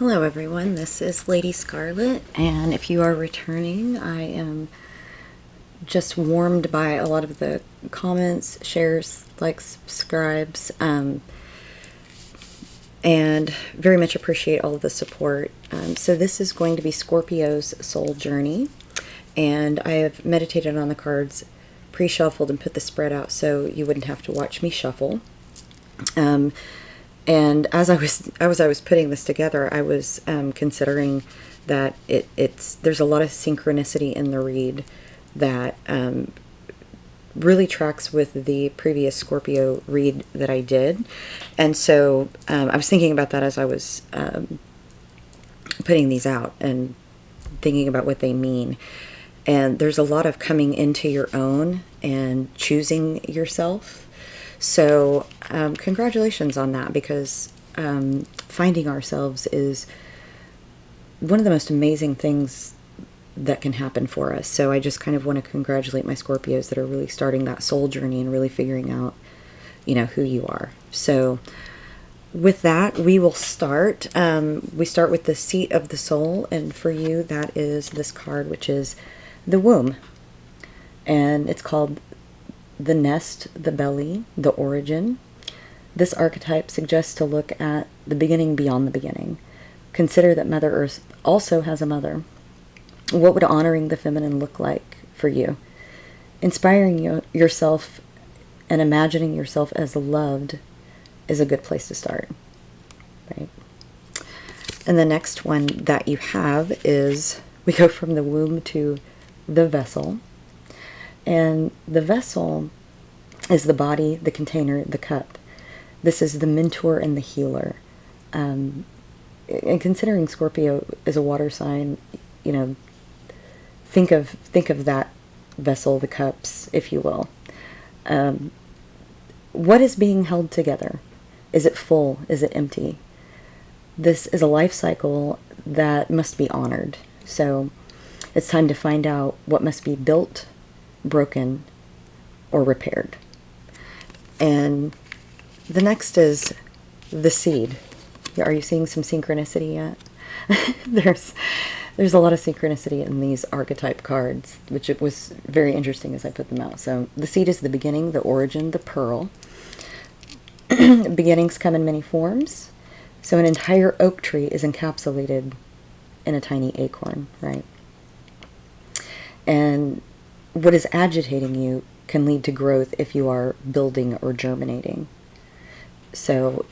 Hello everyone, this is LadySkarlette, and if you are returning, I am just warmed by a lot of the comments, shares, likes, subscribes, and very much appreciate all of the support. So this is going to be Scorpio's Soul Journey, and I have meditated on the cards, pre-shuffled, and put the spread out so you wouldn't have to watch me shuffle. And as I was putting this together, I was considering that there's a lot of synchronicity in the read that really tracks with the previous Scorpio read that I did. And so I was thinking about that as I was putting these out and thinking about what they mean. And there's a lot of coming into your own and choosing yourself. So congratulations on that, because finding ourselves is one of the most amazing things that can happen for us. So I just kind of want to congratulate my Scorpios that are really starting that soul journey and really figuring out, who you are. So with that, we will start. We start with the seat of the soul, and for you, that is this card, which is the womb. And it's called the nest, the belly, the origin. This archetype suggests to look at the beginning beyond the beginning. Consider that Mother Earth also has a mother. What would honoring the feminine look like for you? Inspiring yourself and imagining yourself as loved is a good place to start, right? And the next one that you have is, we go from the womb to the vessel. And the vessel is the body, the container, the cup. This is the mentor and the healer. And considering Scorpio is a water sign, think of that vessel, the cups, if you will. What is being held together? Is it full? Is it empty? This is a life cycle that must be honored. So it's time to find out what must be built, broken, or repaired. And the next is the seed. Are you seeing some synchronicity yet? There's a lot of synchronicity in these archetype cards, which it was very interesting as I put them out. So the seed is the beginning, the origin, the pearl. Beginnings come in many forms. So an entire oak tree is encapsulated in a tiny acorn, right? And what is agitating you can lead to growth if you are building or germinating. So,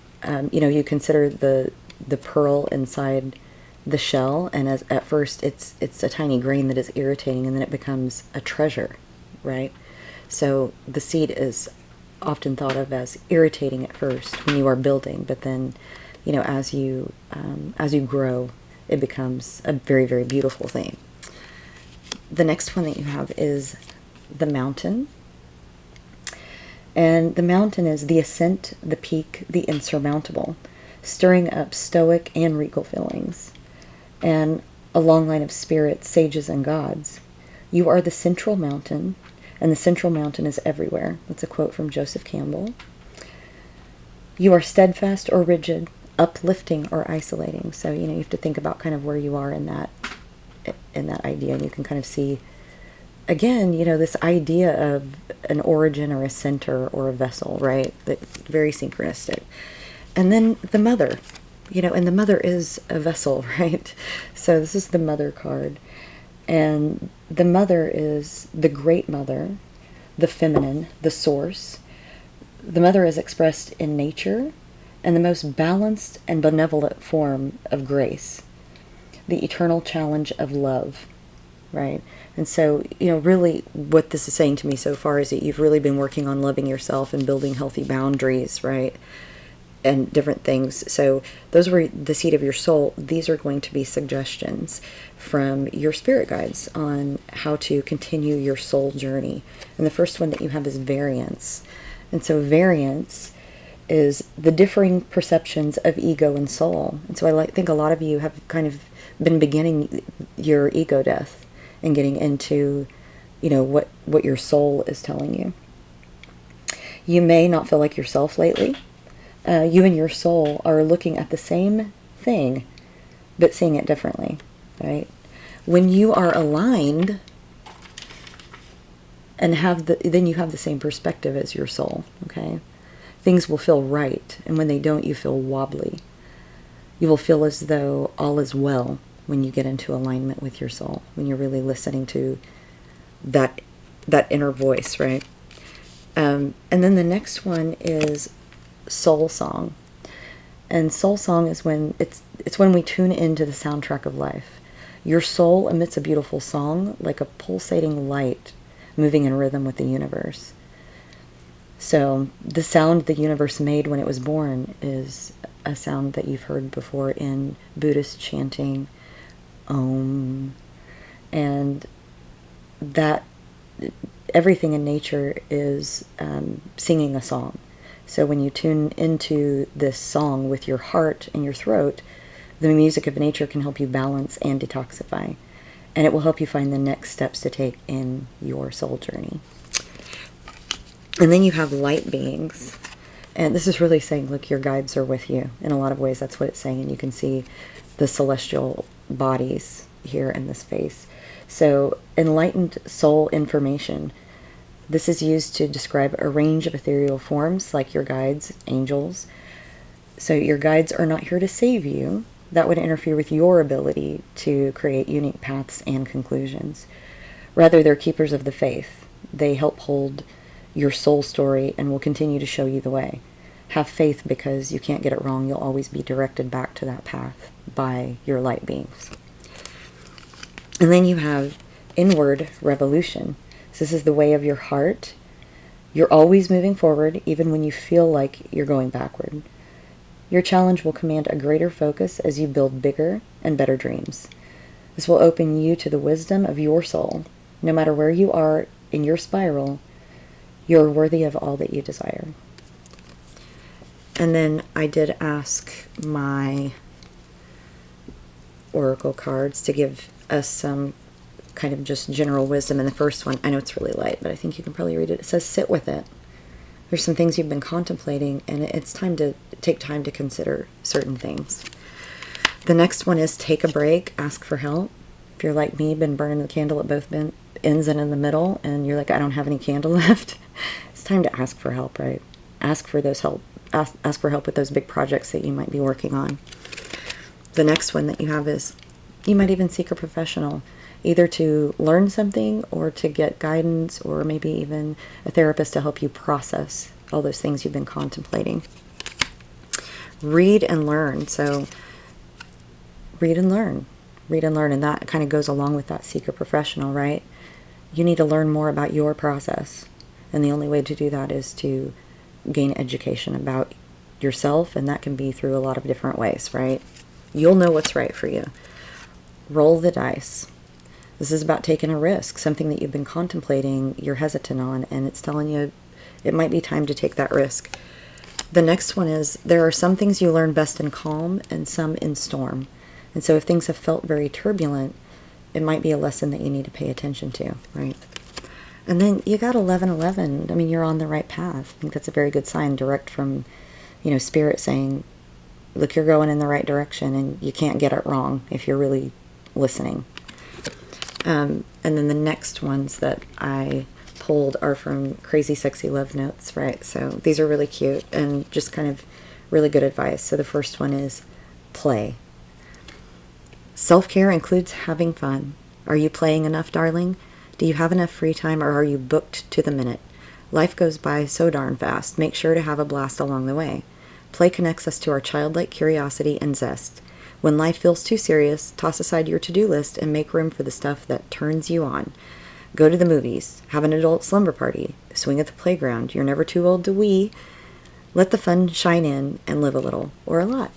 you consider the pearl inside the shell, and at first it's a tiny grain that is irritating, and then it becomes a treasure, right? So the seed is often thought of as irritating at first when you are building, but then, as you grow, it becomes a very, very beautiful thing. The next one that you have is the mountain. And the mountain is the ascent, the peak, the insurmountable, stirring up stoic and regal feelings. And a long line of spirits, sages, and gods. You are the central mountain, and the central mountain is everywhere. That's a quote from Joseph Campbell. You are steadfast or rigid, uplifting or isolating. So, you have to think about kind of where you are in that idea, and you can kind of see, again, this idea of an origin or a center or a vessel, right? That's very synchronistic. And then the mother, and the mother is a vessel, right? So this is the mother card. And the mother is the great mother, the feminine, the source. The mother is expressed in nature and the most balanced and benevolent form of grace. The eternal challenge of love, right? And so, really what this is saying to me so far is that you've really been working on loving yourself and building healthy boundaries, right? And different things. So those were the seed of your soul. These are going to be suggestions from your spirit guides on how to continue your soul journey. And the first one that you have is variance. And so variance is the differing perceptions of ego and soul. And so I think a lot of you have kind of been beginning your ego death and getting into, what your soul is telling you. You may not feel like yourself lately. You and your soul are looking at the same thing but seeing it differently, right? When you are aligned and then you have the same perspective as your soul, okay? Things will feel right, and when they don't, you feel wobbly. You will feel as though all is well when you get into alignment with your soul, when you're really listening to that inner voice, right? And then the next one is soul song. And soul song is when it's when we tune into the soundtrack of life. Your soul emits a beautiful song, like a pulsating light moving in rhythm with the universe. So the sound the universe made when it was born is a sound that you've heard before in Buddhist chanting, Om. And that everything in nature is singing a song. So when you tune into this song with your heart and your throat, the music of nature can help you balance and detoxify. And it will help you find the next steps to take in your soul journey. And then you have light beings. And this is really saying, look, your guides are with you. In a lot of ways, that's what it's saying. And you can see the celestial bodies here in this face. So enlightened soul information. This is used to describe a range of ethereal forms, like your guides, angels. So your guides are not here to save you. That would interfere with your ability to create unique paths and conclusions. Rather, they're keepers of the faith. They help hold your soul story and will continue to show you the way. Have faith, because you can't get it wrong. You'll always be directed back to that path by your light beings. And then you have inward revolution. So this is the way of your heart. You're always moving forward, even when you feel like you're going backward. Your challenge will command a greater focus as you build bigger and better dreams. This will open you to the wisdom of your soul. No matter where you are in your spiral, you're worthy of all that you desire. And then I did ask my oracle cards to give us some kind of just general wisdom. And the first one, I know it's really light, but I think you can probably read it. It says, sit with it. There's some things you've been contemplating, and it's time to take time to consider certain things. The next one is take a break, ask for help. If you're like me, been burning the candle at both ends and in the middle, and you're like, I don't have any candle left, it's time to ask for help, right? Ask for those help. Ask for help with those big projects that you might be working on. The next one that you have is you might even seek a professional, either to learn something or to get guidance, or maybe even a therapist to help you process all those things you've been contemplating. Read and learn. So read and learn. Read and learn. And that kind of goes along with that seek a professional, right? You need to learn more about your process. And the only way to do that is to gain education about yourself. And that can be through a lot of different ways, right? You'll know what's right for you. Roll the dice. This is about taking a risk, something that you've been contemplating, you're hesitant on, and it's telling you it might be time to take that risk. The next one is, there are some things you learn best in calm and some in storm. And so if things have felt very turbulent, it might be a lesson that you need to pay attention to, right? And then you got 1111. I mean, you're on the right path. I think that's a very good sign, direct from, Spirit saying, look, you're going in the right direction, and you can't get it wrong if you're really listening. And then the next ones that I pulled are from Crazy Sexy Love Notes, right? So these are really cute and just kind of really good advice. So the first one is play. Self-care includes having fun. Are you playing enough, darling? Do you have enough free time, or are you booked to the minute? Life goes by so darn fast. Make sure to have a blast along the way. Play connects us to our childlike curiosity and zest. When life feels too serious, toss aside your to-do list and make room for the stuff that turns you on. Go to the movies, have an adult slumber party, swing at the playground. You're never too old to wee. Let the fun shine in and live a little, or a lot.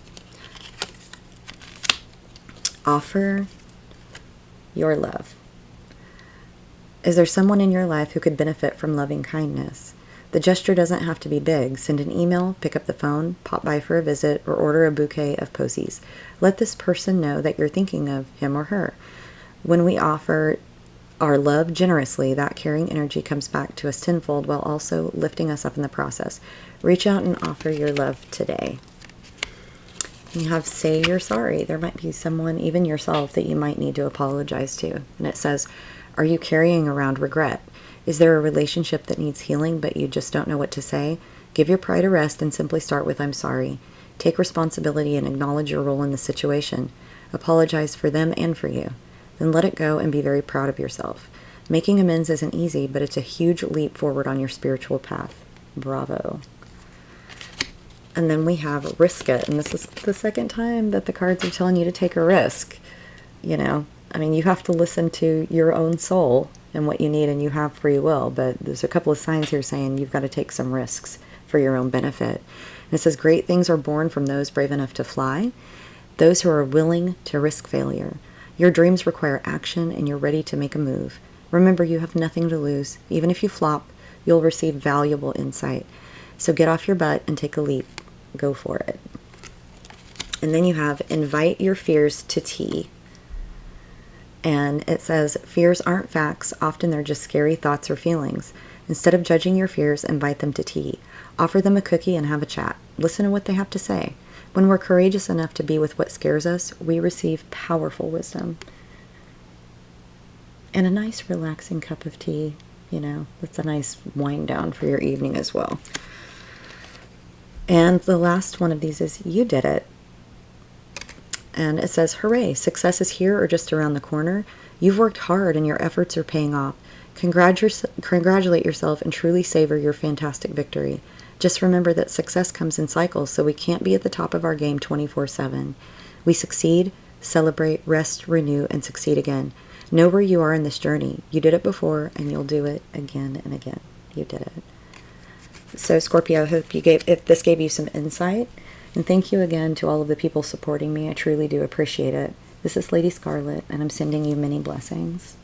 Offer your love. Is there someone in your life who could benefit from loving kindness? The gesture doesn't have to be big. Send an email, pick up the phone, pop by for a visit, or order a bouquet of posies. Let this person know that you're thinking of him or her. When we offer our love generously, that caring energy comes back to us tenfold while also lifting us up in the process. Reach out and offer your love today. You have say you're sorry. There might be someone, even yourself, that you might need to apologize to. And it says, are you carrying around regret? Is there a relationship that needs healing, but you just don't know what to say? Give your pride a rest and simply start with, I'm sorry. Take responsibility and acknowledge your role in the situation. Apologize for them and for you. Then let it go and be very proud of yourself. Making amends isn't easy, but it's a huge leap forward on your spiritual path. Bravo. And then we have risk it. And this is the second time that the cards are telling you to take a risk. You know, I mean, you have to listen to your own soul and what you need, and you have free will. But there's a couple of signs here saying you've got to take some risks for your own benefit. And it says, great things are born from those brave enough to fly, those who are willing to risk failure. Your dreams require action, and you're ready to make a move. Remember, you have nothing to lose. Even if you flop, you'll receive valuable insight. So get off your butt and take a leap. Go for it. And then you have invite your fears to tea. And it says, fears aren't facts. Often they're just scary thoughts or feelings. Instead of judging your fears, invite them to tea. Offer them a cookie and have a chat. Listen to what they have to say. When we're courageous enough to be with what scares us, we receive powerful wisdom. And a nice relaxing cup of tea, you know, that's a nice wind down for your evening as well. And the last one of these is, you did it. And it says, hooray, success is here or just around the corner. You've worked hard and your efforts are paying off. Congratulate yourself and truly savor your fantastic victory. Just remember that success comes in cycles, so we can't be at the top of our game 24/7. We succeed, celebrate, rest, renew, and succeed again. Know where you are in this journey. You did it before, and you'll do it again and again. You did it. So Scorpio, I hope if this gave you some insight. And thank you again to all of the people supporting me. I truly do appreciate it. This is Lady Scarlett, and I'm sending you many blessings.